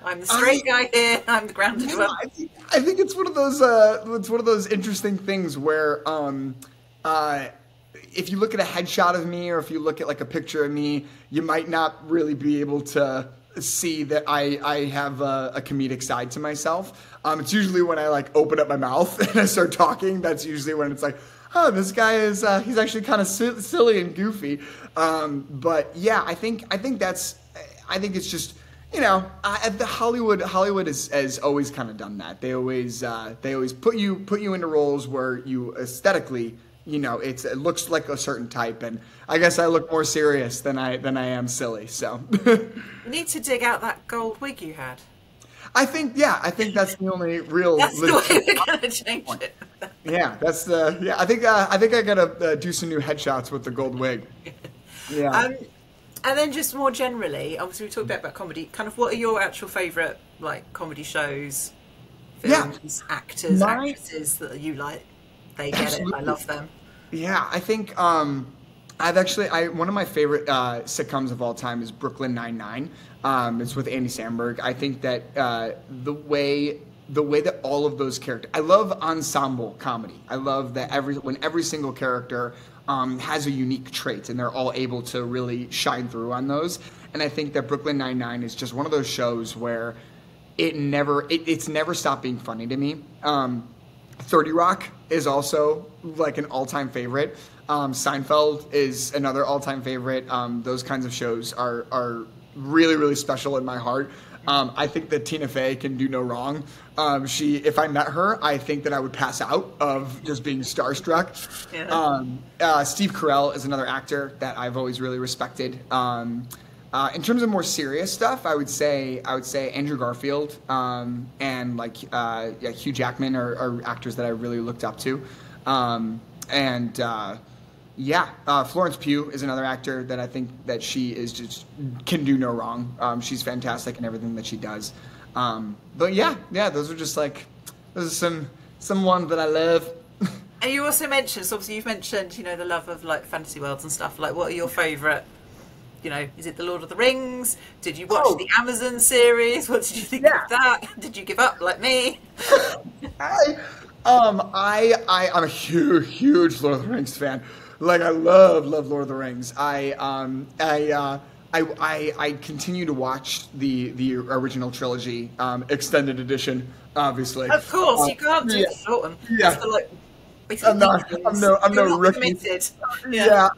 I'm the straight guy here, I'm the grounded one. I think it's one of those interesting things where if you look at a headshot of me, or if you look at like a picture of me, you might not really be able to see that I have a comedic side to myself. It's usually when I like open up my mouth and I start talking. That's usually when it's like, oh, this guy is he's actually kind of silly and goofy. But yeah, I think it's just, the Hollywood has always kind of done that. They always put you into roles where you aesthetically, it looks like a certain type, and I guess I look more serious than I am silly. So you need to dig out that gold wig you had. I think that's the only real. That's the way we're gonna change it. Yeah, that's the. Yeah, I think I gotta do some new headshots with the gold wig. Yeah. And then just more generally, obviously we talked a bit about comedy. Kind of, what are your actual favourite like comedy shows, films, actors, actresses that you like? They get Absolutely. It. I love them. Yeah, I think one of my favorite sitcoms of all time is Brooklyn Nine-Nine. It's with Andy Samberg. I think that the way that all of those characters, I love ensemble comedy. I love that when every single character has a unique trait and they're all able to really shine through on those. And I think that Brooklyn Nine-Nine is just one of those shows where it's never stopped being funny to me. 30 Rock is also like an all-time favorite. Seinfeld is another all-time favorite. Those kinds of shows are really, really special in my heart. I think that Tina Fey can do no wrong. If I met her, I think that I would pass out of just being starstruck. Yeah. Steve Carell is another actor that I've always really respected. In terms of more serious stuff, I would say Andrew Garfield and like Hugh Jackman are actors that I really looked up to. Yeah, Florence Pugh is another actor that I think that she is just can do no wrong. She's fantastic in everything that she does. But yeah, those are just like those are some ones that I love. And you also mentioned, so obviously you've mentioned, you know, the love of like fantasy worlds and stuff. Like, what are your favourite? You know, is it the Lord of the Rings? Did you watch the Amazon series? What did you think of that? Did you give up like me? I'm a huge Lord of the Rings fan. Like, I love Lord of the Rings. I continue to watch the original trilogy, extended edition, obviously. Of course, you can't do the short one. Yeah. The, like, I'm no rookie. Yeah.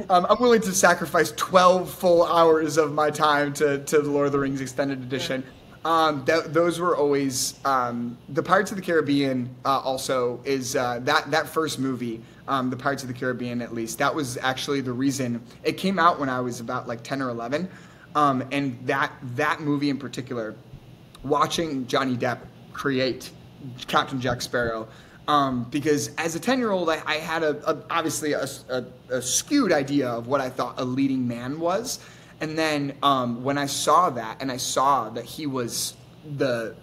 I'm willing to sacrifice 12 full hours of my time to the Lord of the Rings extended edition. Those were always the Pirates of the Caribbean. Also, is that first movie, the Pirates of the Caribbean. At least that was actually the reason it came out when I was about like 10 or 11, and that movie in particular, watching Johnny Depp create Captain Jack Sparrow. Because as a 10-year-old, I had obviously a skewed idea of what I thought a leading man was. And then when I saw that, and I saw that he was the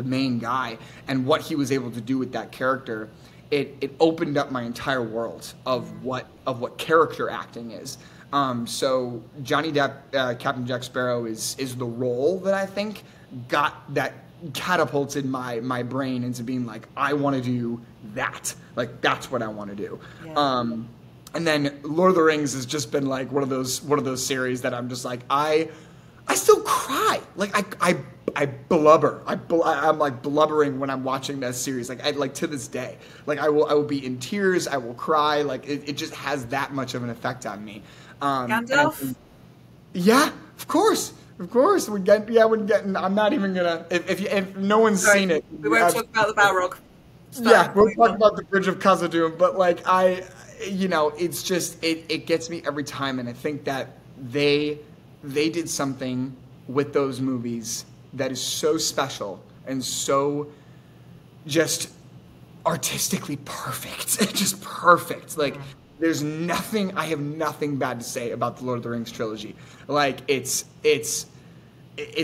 main guy, and what he was able to do with that character, it opened up my entire world of what character acting is. So Johnny Depp, Captain Jack Sparrow, is the role that I think catapulted my brain into being like, I want to do that. Like, that's what I want to do. Yeah. And then Lord of the Rings has just been like one of those series that I'm just like, I still cry. Like, I blubber. I'm like blubbering when I'm watching that series. Like to this day, like I will be in tears. I will cry. Like it just has that much of an effect on me. Gandalf? Yeah, of course. I'm not even gonna. If no one's seen it, we won't talk about the Balrog. We'll talk about the Bridge of Khazad-dûm. But like it's just it gets me every time, and I think that they did something with those movies that is so special and so just artistically perfect, just perfect. Like. There's nothing. I have nothing bad to say about the Lord of the Rings trilogy. Like it's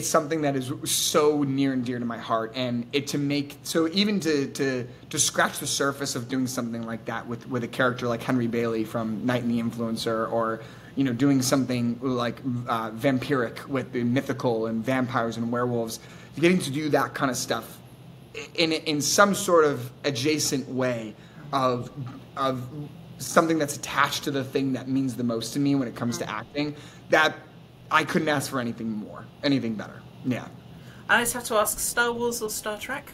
something that is so near and dear to my heart, and even to scratch the surface of doing something like that with a character like Henry Bailey from Night and the Influencer, or doing something like vampiric with the mythical and vampires and werewolves, getting to do that kind of stuff in some sort of adjacent way of something that's attached to the thing that means the most to me when it comes to acting, that I couldn't ask for anything better. Yeah. I just have to ask, Star Wars or Star Trek?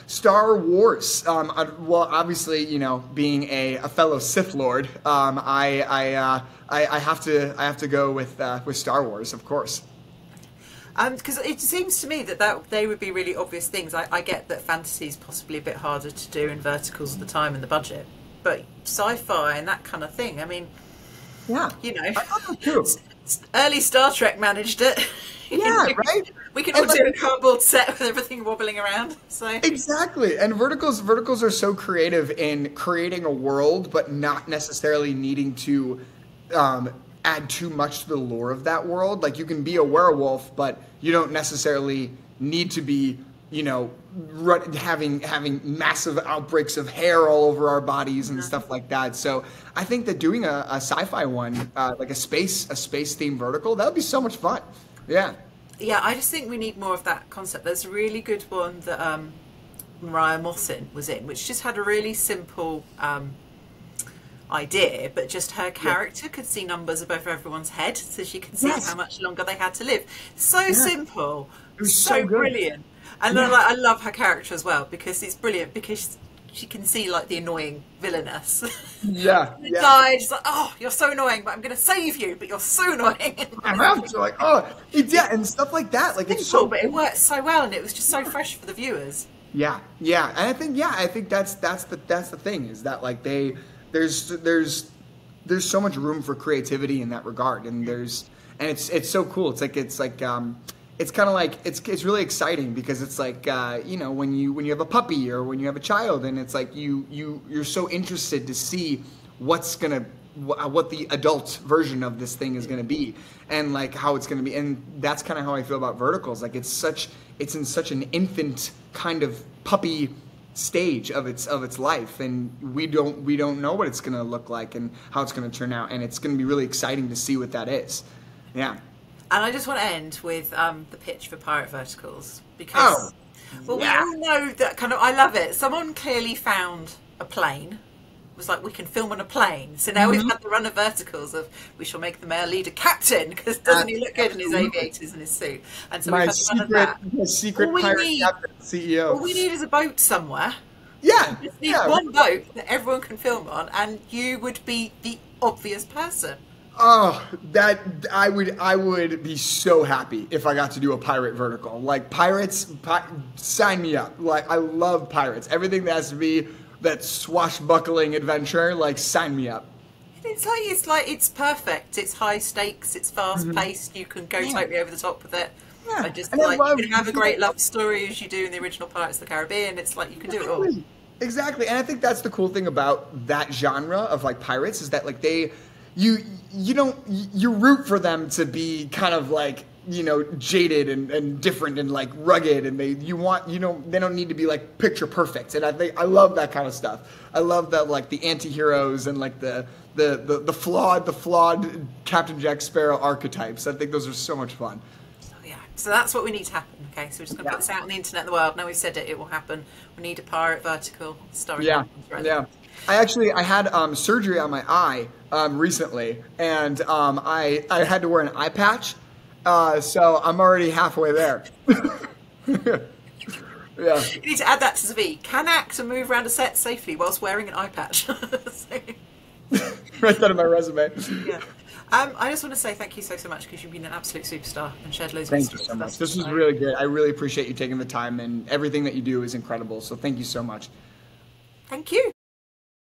Star Wars. Well, obviously, being a fellow Sith Lord, I have to go with Star Wars, of course. Because it seems to me that they would be really obvious things. I get that fantasy is possibly a bit harder to do in verticals of the time and the budget. But sci-fi and that kind of thing, I mean, yeah, early Star Trek managed it. Yeah, right? We can all do a cardboard set with everything wobbling around. So exactly. And verticals are so creative in creating a world, but not necessarily needing to add too much to the lore of that world. Like, you can be a werewolf, but you don't necessarily need to be having massive outbreaks of hair all over our bodies and stuff like that. So I think that doing a sci-fi one, like a space themed vertical, that would be so much fun. Yeah. Yeah, I just think we need more of that concept. There's a really good one that Mariah Mossin was in, which just had a really simple idea, but just her character could see numbers above everyone's head, so she could see how much longer they had to live. So simple. It was so brilliant. And I love her character as well, because it's brilliant, because she can see like the annoying villainess. Yeah. Died. She's like, oh, you're so annoying, but I'm going to save you, but you're so annoying. I have to, like, and stuff like that. Like, it's so, but it worked so well, and it was just so fresh for the viewers. Yeah, and I think that's the thing, is that like there's so much room for creativity in that regard, and it's so cool. It's kind of like it's really exciting, because it's like when you have a puppy or when you have a child, and it's like you're so interested to see what the adult version of this thing is going to be, and like how it's going to be. And that's kind of how I feel about verticals. Like it's in such an infant kind of puppy stage of its life, and we don't know what it's going to look like and how it's going to turn out, and it's going to be really exciting to see what that is. Yeah. And I just want to end with the pitch for Pirate Verticals, because we all know that kind of, I love it. Someone clearly found a plane, was like, we can film on a plane. So now we've had the run of verticals of, we shall make the male leader captain, because doesn't he look good in his aviators and his suit? And so we've had the run of that. My secret pirate captain CEO. All we need is a boat somewhere. Yeah. We just need one boat that everyone can film on, and you would be the obvious person. Oh, that I would be so happy if I got to do a pirate vertical. Like pirates, sign me up. Like I love pirates. Everything that has to be that swashbuckling adventure, like sign me up. It's perfect. It's high stakes. It's fast paced. You can go totally over the top with it. Yeah. And just you can have a great love story as you do in the original Pirates of the Caribbean. It's like you can do it all. Exactly, and I think that's the cool thing about that genre of like pirates is that like you root for them to be kind of like, you know, jaded and different and like rugged, and they don't need to be like picture perfect. And I love that kind of stuff. I love that, like the anti-heroes and like the flawed Captain Jack Sparrow archetypes. I think those are so much fun. So that's what we need to happen. Okay, so we're just going to put this out on the internet, the world. Now we've said it will happen. We need a pirate vertical starring. Yeah. I had surgery on my eye recently, and I had to wear an eye patch. So I'm already halfway there. Yeah. You need to add that to the V. Can act and move around a set safely whilst wearing an eye patch. Write that in my resume. Yeah. I just want to say thank you so much, because you've been an absolute superstar and shared loads of stories with us. This was really good. I really appreciate you taking the time, and everything that you do is incredible. So thank you so much. Thank you.